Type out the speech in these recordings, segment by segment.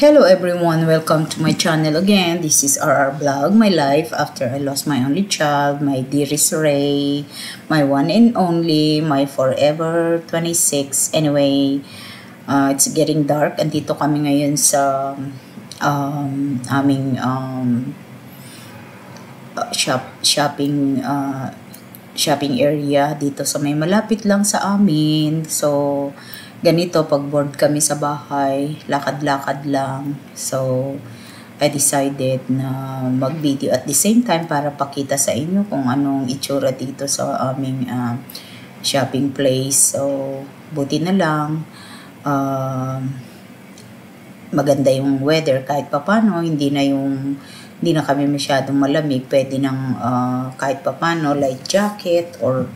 Hello everyone, welcome to my channel again. This is RR Vlog, my life after I lost my only child, my dearest Ray, my one and only, my forever 26. Anyway, it's getting dark. Andito kami ngayon sa aming shopping area dito sa may malapit lang sa amin. So, ganito, pag bored kami sa bahay, lakad-lakad lang. So, I decided na mag-video at the same time para pakita sa inyo kung anong itsura dito sa aming shopping place. So, buti na lang, maganda yung weather kahit papano, hindi na kami masyadong malamig, pwede nang kahit papano light jacket, or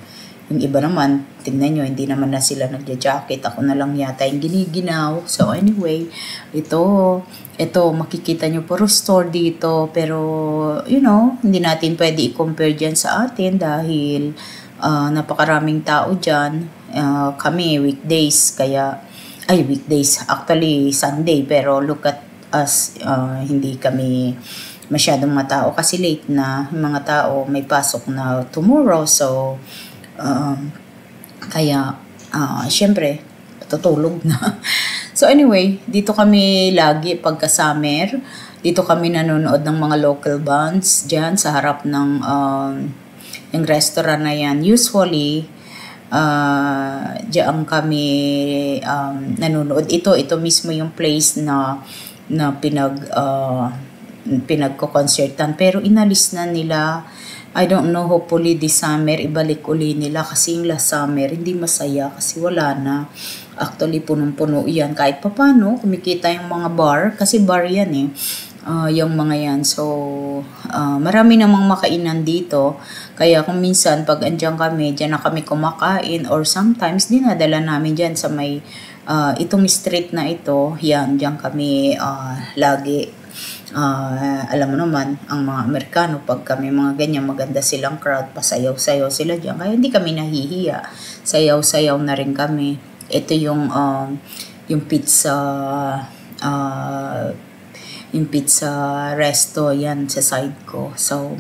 yung iba naman, tingnan nyo, hindi naman na sila nagja-jacket. Ako na lang yata yung giniginaw. So anyway, ito makikita nyo puro store dito, pero you know, hindi natin pwede i-compare dyan sa atin dahil napakaraming tao dyan. Kami weekdays, weekdays, actually Sunday, pero look at us, hindi kami masyadong matao kasi late na yung mga tao, may pasok na tomorrow. So kaya syempre tutulog na. So anyway, dito kami lagi pagka summer. Dito kami nanonood ng mga local bands diyan sa harap ng yung restaurant na yan. Usually diyan kami nanonood. Ito mismo yung place na pinagko-concertan, pero inalis na nila. I don't know, hopefully this summer ibalik uli nila kasi yung last summer hindi masaya kasi wala na. Actually punong-puno yan, kahit papano kumikita yung mga bar kasi bar yan yung mga yan. So marami namang makainan dito, kaya kung minsan pag andyan kami, dyan na kami kumakain, or sometimes dinadala namin dyan sa may itong street na ito, yan, dyan kami lagi. Alam mo naman, ang mga Amerikano, pag kami mga ganyan, maganda silang crowd, pasayaw-sayaw sila dyan. Kaya hindi kami nahihiya. Sayaw-sayaw na rin kami. Ito yung pizza, resto, yan sa side ko. So,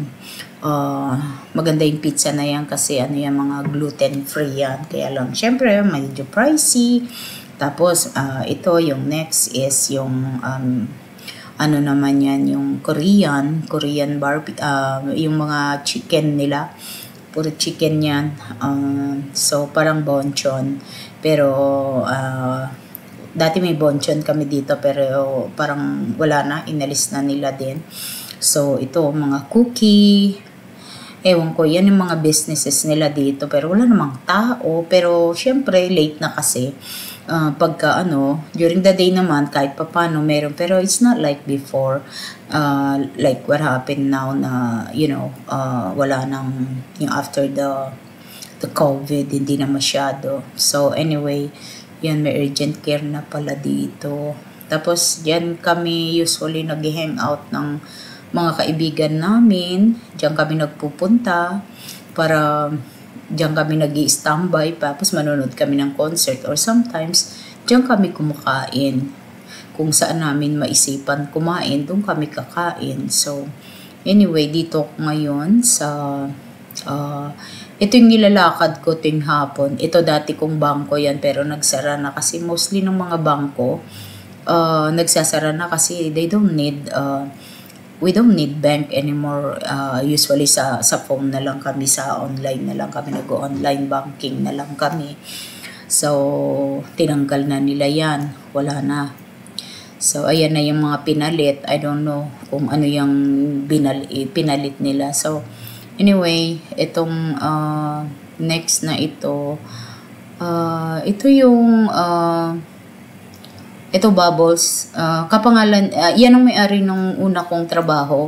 maganda yung pizza na yan kasi yan, mga gluten-free yan. Kaya lang, syempre, medyo pricey. Tapos, ito, yung next is yung ano naman yan, yung Korean barbecue, yung mga chicken nila, puro chicken yan. So parang bonchon, pero dati may bonchon kami dito, pero parang wala na, inalis na nila din. So ito, mga cookie, ewan ko, yan yung mga businesses nila dito, pero wala namang tao. Pero syempre late na kasi. Pagka during the day naman kahit papano meron, pero it's not like before, like what happened now na wala nang yung after the COVID, hindi na masyado. So anyway, yan, may urgent care na pala dito. Tapos diyan kami usually nag-hang out ng mga kaibigan namin, diyan kami nagpupunta para diyan kami nag-i-standby, tapos manonood kami ng concert, or sometimes diyan kami kumakain. Kung saan namin maisipan kumain, doon kami kakain. So anyway, dito ako ngayon sa ito yung nilalakad ko ting hapon. Ito dati kong bangko yan, pero nagsara na kasi mostly ng mga bangko nagsasara na kasi we don't need bank anymore. Usually sa phone na lang kami, sa online na lang kami, nag-online banking na lang kami. So tinanggal na nila yan, wala na. So ayan na yung mga pinalit. I don't know kung ano yung pinalit nila. So anyway, itong next na ito yung ito Bubbles, kapangalan, yan ang may-ari nung una kong trabaho,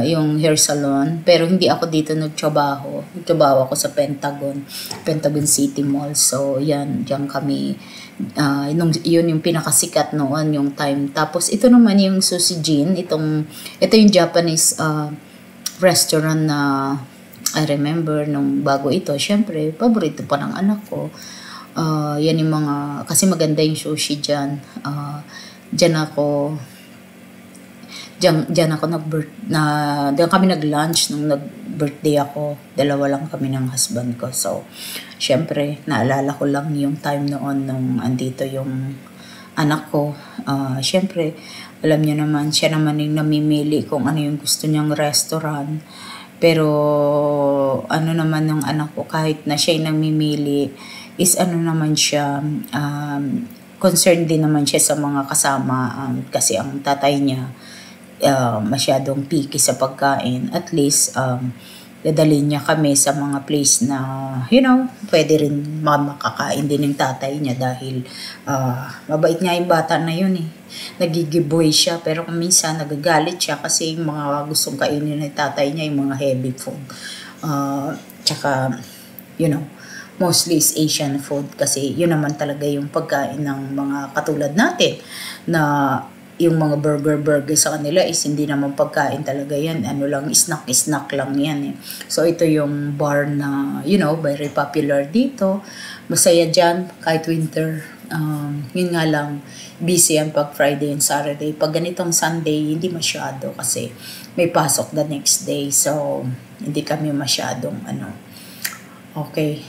yung hair salon, pero hindi ako dito nagtrabaho ako sa Pentagon City Mall. So yan, diyan kami, yun yung pinakasikat noon yung time. Tapos ito naman yung Sushi Jin, ito yung Japanese restaurant na I remember nung bago ito, syempre paborito pa ng anak ko. Yan yung mga, kasi maganda yung sushi dyan. Diyan ako diyan ako diyan kami nag-lunch nung nag-birthday ako. Dalawa lang kami ng husband ko. So, syempre, naalala ko lang yung time noon nung andito yung anak ko. Syempre, alam niyo naman, siya naman yung namimili kung ano yung gusto niyang restaurant. Pero, ano naman ng anak ko, kahit na siya yung namimili, is ano naman siya, concerned din naman siya sa mga kasama. Kasi ang tatay niya, masyadong picky sa pagkain. At least, dadalhin niya kami sa mga place na, pwede rin makakain din ng tatay niya dahil mabait nga yung bata na yun eh. Nagigiboy siya, pero kung minsan nagagalit siya kasi yung mga gustong kainin ng tatay niya, yung mga heavy food. Tsaka, mostly is Asian food kasi yun naman talaga yung pagkain ng mga katulad natin na yung mga burger sa kanila is hindi naman pagkain talaga yan. Ano lang, snack lang yan eh. So, ito yung bar na, very popular dito. Masaya dyan, kahit winter. Yun nga lang, busy yan pag Friday and Saturday. Pag ganitong Sunday, hindi masyado kasi may pasok the next day. So, hindi kami masyadong, okay.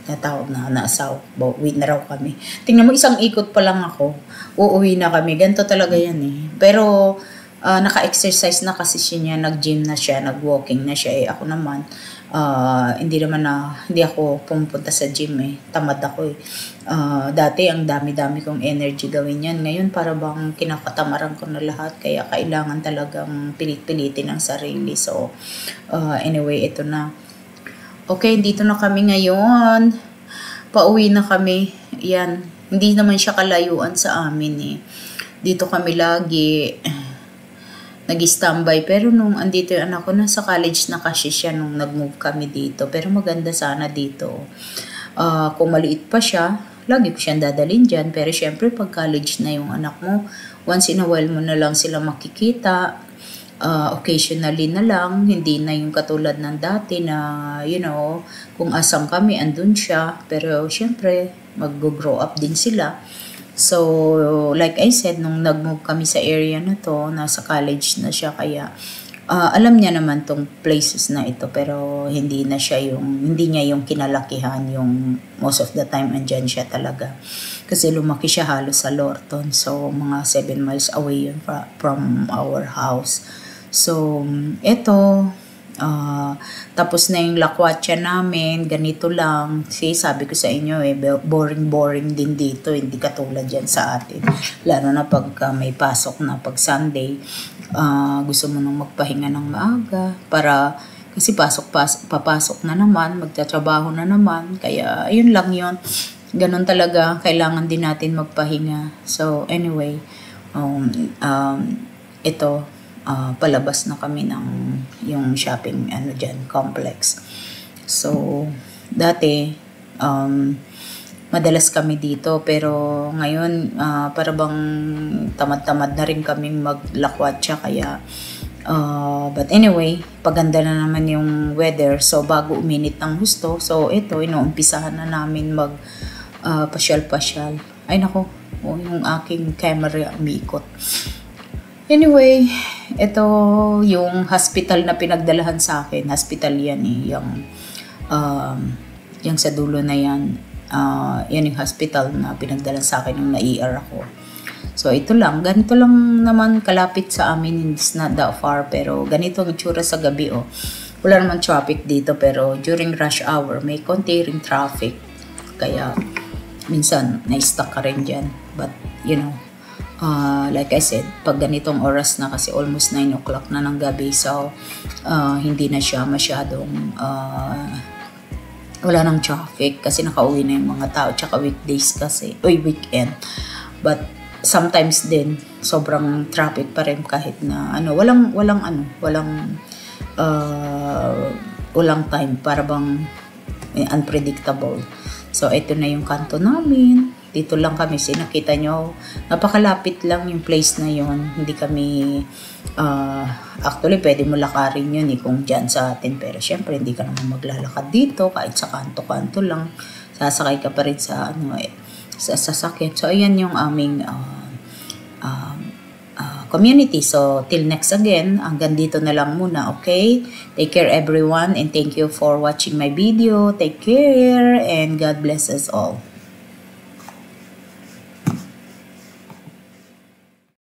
Natawag na asawa, uwi na raw kami. Tingnan mo, isang ikot pa lang ako, uuwi na kami. Ganito talaga yan eh. Pero, naka-exercise na kasi siya, nag-gym na siya, nag-walking na siya. Ako naman, hindi ako pumunta sa gym eh. Tamad ako eh. Dati, ang dami-dami kong energy gawin yan. Ngayon, para bang kinakatamaran ko na lahat. Kaya kailangan talagang pilit-pilitin ang sarili. So, anyway, ito na. Okay, dito na kami ngayon. Pauwi na kami. Yan. Hindi naman siya kalayuan sa amin eh. Dito kami lagi nag-standby. Pero nung andito yung anak ko, nasa college na kasi siya nung nag-move kami dito. Pero maganda sana dito. Kung maliit pa siya, lagi ko siyang dadalhin dyan. Pero syempre, pag college na yung anak mo, once in a while mo na lang sila makikita. Occasionally na lang, hindi na yung katulad ng dati na, kung asang kami, andun siya. Pero, syempre, mag-grow up din sila. So, like I said, nung nag-move kami sa area na to, nasa college na siya, kaya alam niya naman tong places na ito, pero hindi niya yung kinalakihan, yung most of the time, andyan siya talaga. Kasi lumaki siya halos sa Lorton. So, mga 7 miles away yun from our house. So, eto, tapos na yung lakwatsa namin, ganito lang. Sabi ko sa inyo boring din dito, hindi katulad yan sa atin. Lalo na pag may pasok na pag Sunday, gusto mo nang magpahinga ng maaga kasi papasok na naman, magtatrabaho na naman, kaya yun lang yun. Ganon talaga, kailangan din natin magpahinga. So, anyway, ito, palabas na kami ng yung shopping complex. So, dati madalas kami dito, pero ngayon para bang tamad-tamad na rin kaming maglakwatsa, kaya but anyway, paganda na naman yung weather, so bago uminit ng gusto, so ito, inuumpisahan na namin mag pasyal-pasyal. Ay nako, yung aking camera umiikot. Anyway, ito yung hospital na pinagdalahan sa akin. Hospital yan eh. Yung sa dulo na yan. Yan yung hospital na pinagdalahan sa akin nung na-ER ako. So, ito lang. Ganito lang naman kalapit sa amin. It's not that far. Pero ganito ang itsura sa gabi. Oh. Wala naman traffic dito. Pero during rush hour, may konti ring traffic. Kaya, minsan, na-stuck ka rin dyan. But, like I said, pag ganitong oras na kasi almost 9 o'clock na ng gabi, so hindi na siya masyadong wala nang traffic kasi nakauwi na yung mga tao, tsaka weekdays kasi, weekend. But sometimes din sobrang traffic pa rin kahit na walang time, para bang unpredictable. So ito na yung kanto namin. Dito lang kami, nakita nyo, napakalapit lang yung place na yon. Hindi kami, actually pwede mo lakarin yun kung dyan sa atin. Pero syempre, hindi ka naman maglalakad dito, kahit sa kanto-kanto lang. Sasakay ka pa rin sa sasakyan. So, ayan yung aming community. So, till next again, hanggang dito na lang muna, okay? Take care everyone and thank you for watching my video. Take care and God bless us all.